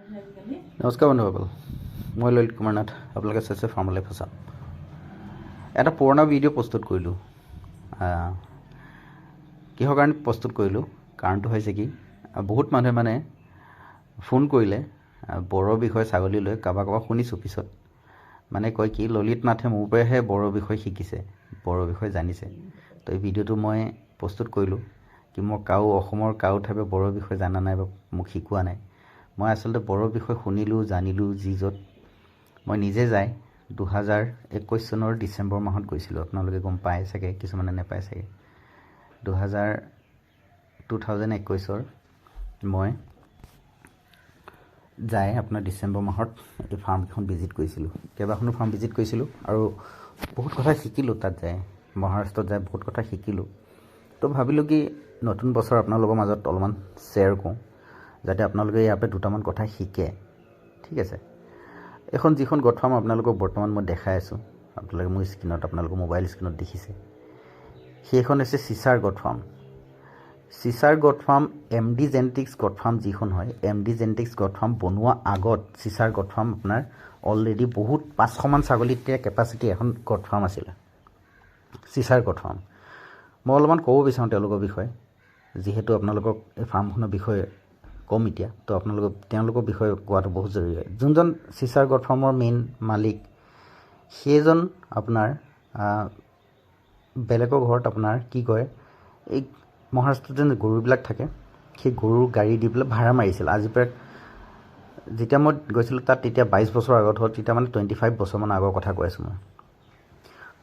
নমস্কাৰ বন্ধুসকল, মই ললিত কুমাৰ নাথ। আপোনালোকে চাইছে ফাৰ্ম লাইফ আছাম। এটা পুৰণা ভিডিঅ' প্ৰস্তুত কৰিলোঁ। কিহৰ কাৰণে প্ৰস্তুত কৰিলোঁ, কাৰণটো হৈছে কি, বহুত মানুহে ফোন কৰিলে বড়ো বিষয় ছাগলী লৈ। কাৰোবাক শুনিছোঁ পিছত কয় কি, ললিত নাথে মোৰ পৰাহে বড়ো বিষয় শিকিছে, বড়ো বিষয় জানিছে। তো এই ভিডিঅ'টো মই প্ৰস্তুত কৰিলোঁ কি, মই অসমৰ কাৰো ঠাইৰ বড়ো বিষয় জানা নাই বা মোক শিকোৱা নাই। মই আচলতে বড়ো বিষয় শুনিলোঁ, জানিলোঁ য'ত মই নিজে যাই 2021 চনৰ ডিচেম্বৰ মাহত গৈছিলোঁ। আপোনালোকে গম পায় চাগে, কিছুমানে নাপায় চাগে। 2021 মই যাই আপোনাৰ ডিচেম্বৰ মাহত এই ফাৰ্মকেইখন ভিজিট কৰিছিলোঁ। কেইবাখনো ফাৰ্ম ভিজিট কৰিছিলোঁ আৰু বহুত কথা শিকিলোঁ। তাত যায়, মহাৰাষ্ট্ৰত যাই বহুত কথা শিকিলোঁ। তো ভাবিলোঁ কি, নতুন বছৰ আপোনালোকৰ মাজত অলপমান শ্বেয়াৰ কৰোঁ, যাতে আপোনালোকে ইয়াৰ পৰা দুটামান কথা শিকে। ঠিক আছে। এখন যিখন গট ফাৰ্ম আপোনালোকক বৰ্তমান মই দেখাই আছোঁ, আপোনালোকে মোৰ স্ক্ৰীণত, আপোনালোকৰ মোবাইল স্ক্ৰীণত দেখিছে, সেইখন হৈছে চিচাৰ গট ফাৰ্ম। চিচাৰ goat farm MD genetics goat farm যিখন হয়, MD জেনেটিক্স গট ফাৰ্ম বনোৱা আগত চিচাৰ গট ফাৰ্ম আপোনাৰ অলৰেডি বহুত 500মান ছাগলীৰ কেপাচিটি এখন গট ফাৰ্ম আছিলে, চিচাৰ গট ফাৰ্ম। মই অলপমান ক'ব বিচাৰোঁ তেওঁলোকৰ বিষয়ে, যিহেতু আপোনালোকক এই ফাৰ্মখনৰ বিষয়ে ক'ম এতিয়া। তো তেওঁলোকৰ বিষয়ে কোৱাটো বহুত জৰুৰী হয়। যোনজন চিচাৰ গট ফাৰ্মৰ মেইন মালিক, সেইজন আপোনাৰ বেলেগৰ ঘৰত আপোনাৰ কি কয়, এই মহাৰাষ্ট্ৰত যে গৰুবিলাক থাকে, সেই গৰুৰ গাড়ী দি পেলাই ভাড়া মাৰিছিল। আজিৰ পৰা যেতিয়া মই গৈছিলোঁ তাত, তেতিয়া 22 বছৰ আগত হ'ল, তেতিয়া 25 বছৰমান আগৰ কথা কৈ আছোঁ মই।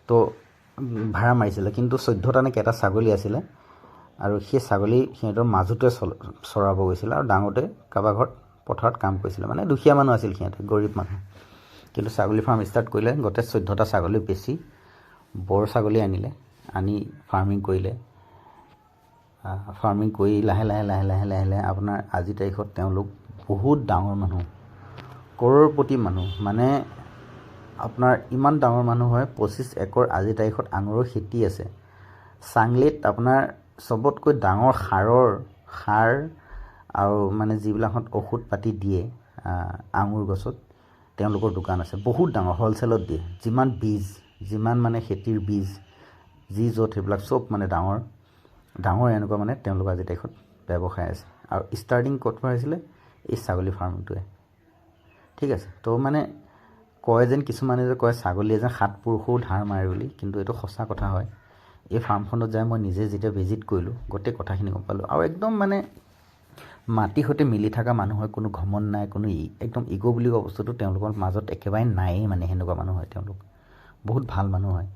তো ভাড়া মাৰিছিলে, কিন্তু 14টা নে কেইটা ছাগলী আছিলে, আৰু সেই ছাগলী সিহঁতৰ মাজতে চৰাব গৈছিলে, আৰু ডাঙৰতে কাৰোবাৰ ঘৰত পথাৰত কাম কৰিছিলে। দুখীয়া মানুহ আছিল সিহঁতে, গৰীব মানুহ। কিন্তু ছাগলী ফাৰ্ম ষ্টাৰ্ট কৰিলে, গোটেই 14টা ছাগলী বেছি বৰ ছাগলী আনি ফাৰ্মিং কৰিলে। ফাৰ্মিং কৰি লাহে লাহে আপোনাৰ আজিৰ তাৰিখত তেওঁলোক বহুত ডাঙৰ মানুহ, কৰোড়পতি মানুহ। আপোনাৰ ইমান ডাঙৰ মানুহ হয়, 25 একৰ আজিৰ তাৰিখত আঙুৰৰ খেতি আছে। চাংলিত আপোনাৰ চবতকৈ ডাঙৰ সাৰ আৰু যিবিলাকত ঔষধ পাতি দিয়ে আঙুৰ গছত, তেওঁলোকৰ দোকান আছে। বহুত ডাঙৰ, হ'লচেলত দিয়ে। যিমান খেতিৰ বীজ যি য'ত, সেইবিলাক চব ডাঙৰ এনেকুৱা তেওঁলোকৰ আজিৰ তাৰিখত ব্যৱসায় আছে। আৰু ষ্টাৰ্টিং ক'ত পৰা হৈছিলে, এই ছাগলী ফাৰ্মটোৱে। ঠিক আছে। তো কয় যেন, কিছুমানে যে কয় ছাগলীয়ে যেন 7 পুৰুষও ধাৰ মাৰে বুলি, কিন্তু এইটো সঁচা কথা হয়। এই ফাৰ্মখনত যাই মই নিজে যেতিয়া ভিজিট কৰিলোঁ, গোটেই কথাখিনি গম পালোঁ। আৰু একদম মাটিৰ সৈতে মিলি থকা মানুহ হয়, কোনো ঘমন নাই, কোনো একদম ইগ' বুলি কোৱা বস্তুটো তেওঁলোকৰ মাজত একেবাৰে নায়েই। সেনেকুৱা মানুহ হয় তেওঁলোক, বহুত ভাল মানুহ হয়।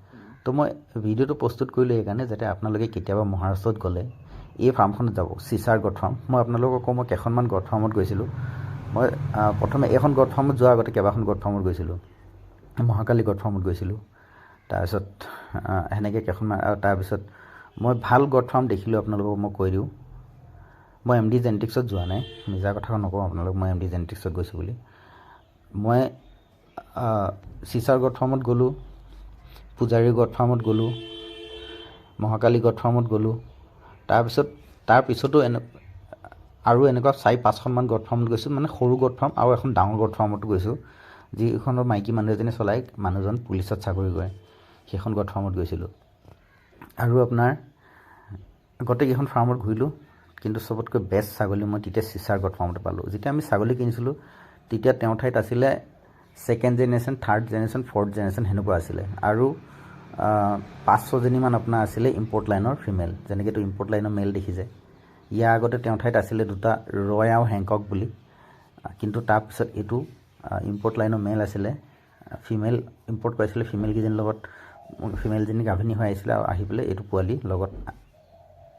তো মই ভিডিঅ'টো প্ৰস্তুত কৰিলোঁ এইকাৰণে, যাতে আপোনালোকে কেতিয়াবা মহাৰাষ্ট্ৰত গ'লে এই ফাৰ্মখনত যাব, চিচাৰ গট ফাৰ্ম। মই আপোনালোকক কওঁ, মই কেইখনমান গট ফাৰ্মত গৈছিলোঁ। মই প্ৰথমে এইখন গট ফাৰ্মত যোৱাৰ আগতে কেইবাখন গট ফাৰ্মত গৈছিলোঁ। মহাকালী গট ফাৰ্মত গৈছিলোঁ, তাৰপিছত সেনেকৈ কেইখনমান। আৰু তাৰপিছত মই ভাল গট ফাৰ্ম দেখিলোঁ, আপোনালোকক মই কৈ দিওঁ। মই MD জেনেটিক্সত যোৱা নাই, মিছা কথা নকওঁ আপোনালোক, মই MD জেনেটিক্সত গৈছোঁ বুলি। মই চিচাৰ গট ফাৰ্মত গ'লোঁ, পূজাৰী গট ফাৰ্মত গ'লোঁ, মহাকালী গট ফাৰ্মত গ'লোঁ। তাৰ পিছতো আৰু এনেকুৱা 4-5খনমান গট ফাৰ্মত গৈছোঁ, সৰু গট ফাৰ্ম আৰু এখন ডাঙৰ গট ফাৰ্মতো গৈছোঁ, যিখনৰ মাইকী মানুহ এজনী চলাই, মানুহজন পুলিচত চাকৰি কৰে। সেইখন গট ফাৰ্মত গৈছিলোঁ। আৰু আপোনাৰ গোটেইকেইখন ফাৰ্মত ঘূৰিলোঁ, কিন্তু চবতকৈ বেষ্ট ছাগলী মই তেতিয়া চিচাৰ গট ফাৰ্মতে পালোঁ। যেতিয়া আমি ছাগলী কিনিছিলোঁ, তেতিয়া তেওঁৰ ঠাইত আছিলে 2nd generation, 3rd generation, 4th generation সেনেকুৱা আছিলে। আৰু 5-6জনীমান আপোনাৰ আছিলে ইম্পৰ্ট লাইনৰ ফিমেল, যেনেকৈতো ইম্পৰ্ট লাইনৰ মেল দেখিছে। ইয়াৰ আগতে তেওঁৰ ঠাইত আছিলে 2টা ৰয় আৰু হেংকক বুলি, কিন্তু তাৰপিছত এইটো ইম্পৰ্ট লাইনৰ মেল আছিলে। ফিমেল ইম্পৰ্ট কৰিছিলে, ফিমেলকেইজনীৰ লগত ফিমেলজনী গাভিনী হৈ আহিছিলে, আৰু আহি পেলাই এইটো পোৱালি লগত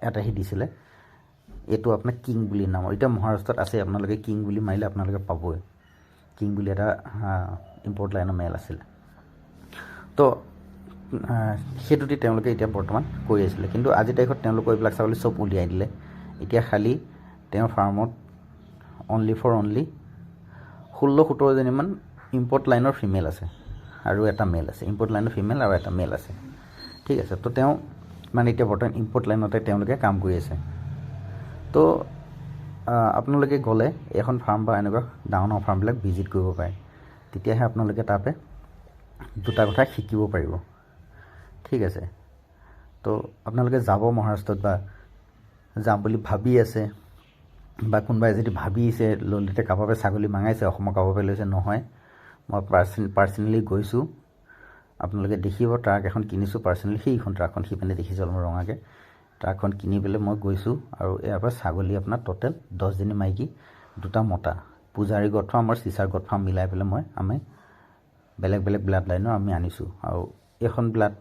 এটাহি দিছিলে। এইটো আপোনাৰ কিং বুলি নামৰ। এতিয়া মহাৰাষ্ট্ৰত আছে, আপোনালোকে কিং বুলি মাৰিলে আপোনালোকে পাবই। কিং বুলি এটা ইম্পৰ্ট লাইনৰ মেল আছিলে। তো সেইটোতে তেওঁলোকে এতিয়া বৰ্তমান কৰি আছিলে, কিন্তু আজিৰ তাৰিখত তেওঁলোকৰ এইবিলাক ছাগলী চব উলিয়াই দিলে। এতিয়া খালী তেওঁৰ ফাৰ্মত অনলি 16-17জনীমান ইম্পৰ্ট লাইনৰ ফিমেল আছে, আৰু এটা মেল আছে। ইম্পৰ্ট লাইনৰ ফিমেল আৰু এটা মেল আছে। ঠিক আছে। তো তেওঁ এতিয়া বৰ্তমান ইম্পৰ্ট লাইনতে তেওঁলোকে কাম কৰি আছে। তো আপোনালোকে গ'লে এখন ফাৰ্ম বা এনেকুৱা ডাঙৰ ডাঙৰ ফাৰ্মবিলাক ভিজিট কৰিব পাৰে, তেতিয়াহে আপোনালোকে তাতে দুটা কথা শিকিব পাৰিব। ঠিক আছে, তো আপোনালোকে যাব মহাৰাষ্ট্ৰত বা যাম বুলি ভাবি আছে, বা কোনোবাই যদি ভাবিছে ললিতে কাৰোবাৰ পৰা ছাগলী মাঙাইছে, অসমৰ কাৰোবাৰ পৰা লৈছে, নহয়, মই পাৰ্চনেলি গৈছোঁ। আপোনালোকে দেখিব ট্ৰাক এখন কিনিছোঁ পাৰ্চনেলি, সেইখন ট্ৰাকখন সিপিনে দেখিছোঁ অলপ ৰঙাকৈ, ট্ৰাকখন কিনি পেলাই মই গৈছোঁ। আৰু ইয়াৰ পৰা ছাগলী আপোনাৰ টোটেল 10জনী মাইকী, 2টা মতা, পূজাৰী গড ফাৰ্ম আৰু চিচাৰ গড ফাৰ্ম মিলাই পেলাই আমি বেলেগ বেলেগ ব্লাড লাইনৰ আমি আনিছোঁ। আৰু এইখন ব্লাড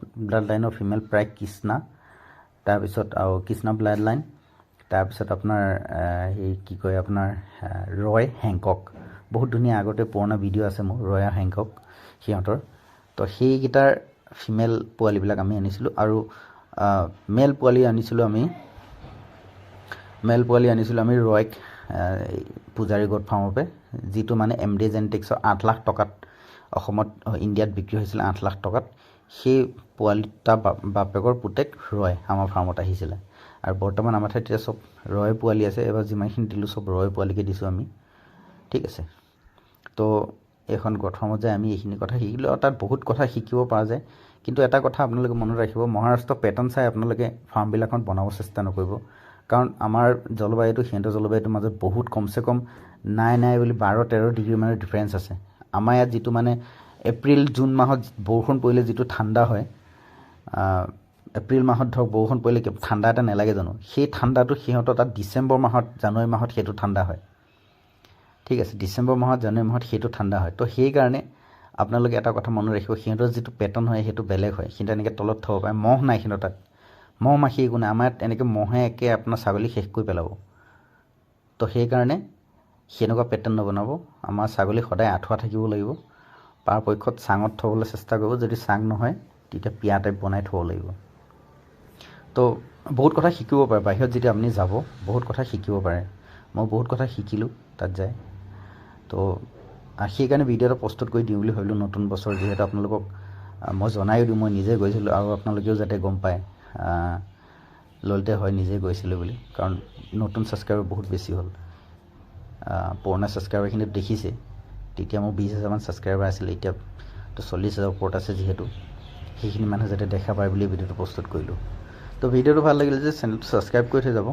লাইনৰ ফিমেল প্ৰায় কৃষ্ণা, তাৰপিছত আৰু কৃষ্ণা ব্লাড লাইন, তাৰপিছত আপোনাৰ এই কি কয় আপোনাৰ ৰয় হেংকক, বহুত ধুনীয়া আগতে পুৰণা ভিডিঅ' আছে মোৰ ৰয় আৰু হেংকক সিহঁতৰ। তো সেইকেইটাৰ ফিমেল পোৱালিবিলাক আমি আনিছিলোঁ। আৰু মেল পোৱালি আনিছিলোঁ আমি ৰয়ক পূজাৰী গড ফাৰ্মৰ পৰা, যিটো মানে MD জেনেটিক্সৰ 8 লাখ টকাত অসমত ইণ্ডিয়াত বিক্ৰী হৈছিলে 8 লাখ টকাত। সেই পোৱালিটা বাপেকৰ পুতেক ৰয় আমাৰ ফাৰ্মত আহিছিলে। আৰু বৰ্তমান আমাৰ ঠাইত এতিয়া চব ৰয় পোৱালি আছে। এবাৰ যিমানখিনি দিলোঁ চব ৰয় পোৱালিকে দিছোঁ আমি। ঠিক আছে, তো এইখন গড ফাৰ্মত যায় আমি এইখিনি কথা শিকিলোঁ, আৰু তাত বহুত কথা শিকিব পৰা যায়। কিন্তু এটা কথা আপোনালোকে মনত ৰাখিব, মহাৰাষ্ট্ৰ পেটাৰ্ণ চাই আপোনালোকে ফাৰ্মবিলাকত বনাব চেষ্টা নকৰিব, কাৰণ আমাৰ জলবায়ুটো সিহঁতৰ জলবায়ুটোৰ মাজত বহুত কমচে কম নাই বুলি 12-13 ডিগ্ৰী মানৰ ডিফাৰেঞ্চ আছে। আমাৰ ইয়াত যিটো মানে এপ্ৰিল জুন মাহত বৰষুণ পৰিলে যিটো ঠাণ্ডা হয়, এপ্ৰিল মাহত ধৰক বৰষুণ পৰিলে ঠাণ্ডা এটা নালাগে জানো, সেই ঠাণ্ডাটো সিহঁতৰ তাত ডিচেম্বৰ মাহত জানুৱাৰী মাহত সেইটো ঠাণ্ডা হয়। ঠিক আছে, ডিচেম্বৰ মাহত জানুৱাৰী মাহত সেইটো ঠাণ্ডা হয়। তো সেইকাৰণে আপোনালোকে এটা কথা মনত ৰাখিব, সিহঁতৰ যিটো পেটাৰ্ণ হয় সেইটো বেলেগ হয়। সিহঁতে এনেকৈ তলত থ'ব পাৰে, মহ নাই সিহঁতৰ তাত, মহ মাখি একো নাই। আমাৰ ইয়াত এনেকৈ মহে আপোনাৰ ছাগলী শেষ কৰি পেলাব। তো সেইকাৰণে সেনেকুৱা পেটাৰ্ণ নবনাব। আমাৰ ছাগলী সদায় আঁঠুৱা থাকিব লাগিব, পৰাপক্ষত চাঙত থ'বলৈ চেষ্টা কৰিব, যদি চাং নহয় তেতিয়া পিয়া টাইপ বনাই থ'ব লাগিব। তো বহুত কথা শিকিব পাৰে বাহিৰত, যেতিয়া আপুনি যাব বহুত কথা শিকিব পাৰে। মই বহুত কথা শিকিলোঁ তাত যায়। তো সেইকাৰণে ভিডিঅ' এটা প্ৰস্তুত কৰি দিওঁ বুলি ভাবিলোঁ, নতুন বছৰ যিহেতু আপোনালোকক মই জনায়ো দিওঁ মই নিজে গৈছিলোঁ, আৰু আপোনালোকেও যাতে গম পায় ললিতে হয় নিজে গৈছিলোঁ বুলি, কাৰণ নতুন ছাবস্ক্ৰাইবাৰ বহুত বেছি হ'ল। পুৰণা ছাবস্ক্ৰাইবাৰখিনিত দেখিছে, তেতিয়া মোৰ 20,000মান ছাবস্ক্ৰাইবাৰ আছিলে, এতিয়া তো 40,000 ওপৰত আছে। যিহেতু সেইখিনি মানুহে যাতে দেখা পায় বুলি ভিডিঅ'টো প্ৰস্তুত কৰিলোঁ। তো ভিডিঅ'টো ভাল লাগিলে যে চেনেলটো ছাবস্ক্ৰাইব কৰি থৈ যাব,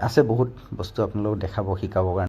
আছে বহুত বস্তু আপোনালোকক দেখাব শিকাবৰ কাৰণে।